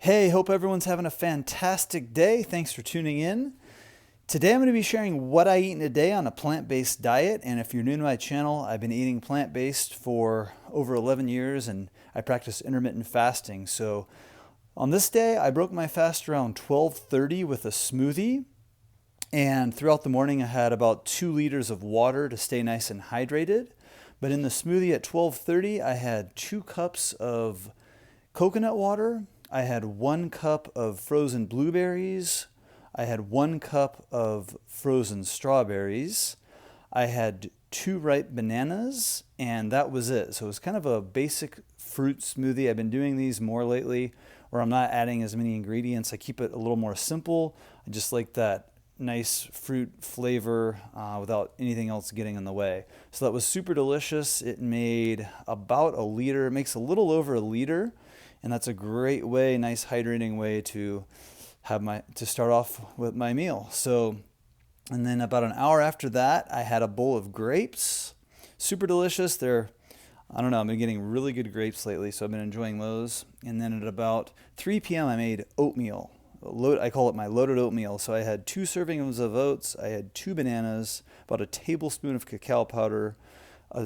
Hey, hope everyone's having a fantastic day. Thanks for tuning in. Today I'm going to be sharing what I eat in a day on a plant-based diet. And if you're new to my channel, I've been eating plant-based for over 11 years and I practice intermittent fasting. So on this day, I broke my fast around 12:30 with a smoothie. And throughout the morning, I had about 2 liters of water to stay nice and hydrated. But in the smoothie at 12:30, I had 2 cups of coconut water. I had 1 cup of frozen blueberries. I had 1 cup of frozen strawberries. I had 2 ripe bananas, and that was it. So it was kind of a basic fruit smoothie. I've been doing these more lately, where I'm not adding as many ingredients. I keep it a little more simple. I just like that nice fruit flavor without anything else getting in the way. So that was super delicious. It made about a liter. It makes a little over a liter. And that's a great way, nice hydrating way to start off with my meal. So, and then about an hour after that, I had a bowl of grapes. Super delicious. I don't know, I've been getting really good grapes lately, so I've been enjoying those. And then at about 3 p.m., I made oatmeal. I call it my loaded oatmeal. So I had 2 servings of oats, I had 2 bananas, about a tablespoon of cacao powder,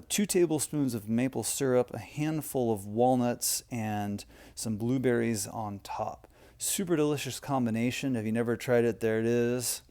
2 tablespoons of maple syrup, a handful of walnuts, and some blueberries on top. Super delicious combination. If you never tried it, there it is.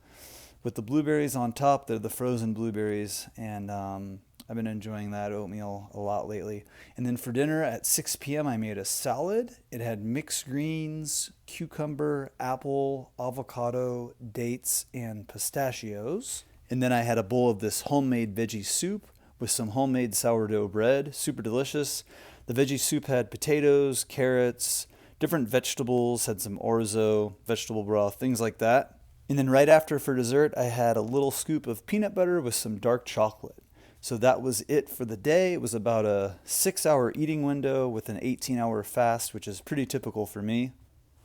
With the blueberries on top, they're the frozen blueberries, and I've been enjoying that oatmeal a lot lately. And then for dinner at 6 p.m., I made a salad. It had mixed greens, cucumber, apple, avocado, dates, and pistachios. And then I had a bowl of this homemade veggie soup with some homemade sourdough bread. Super delicious. The veggie soup had potatoes, carrots, different vegetables, had some orzo, vegetable broth, things like that. And then right after for dessert, I had a little scoop of peanut butter with some dark chocolate. So that was it for the day. It was about a 6-hour eating window with an 18-hour fast, which is pretty typical for me.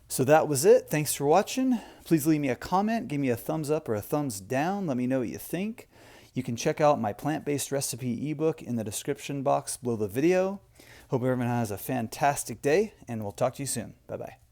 So that was it. Thanks for watching. Please leave me a comment, give me a thumbs up or a thumbs down. Let me know what you think. You can check out my plant-based recipe ebook in the description box below the video. Hope everyone has a fantastic day, and we'll talk to you soon. Bye-bye.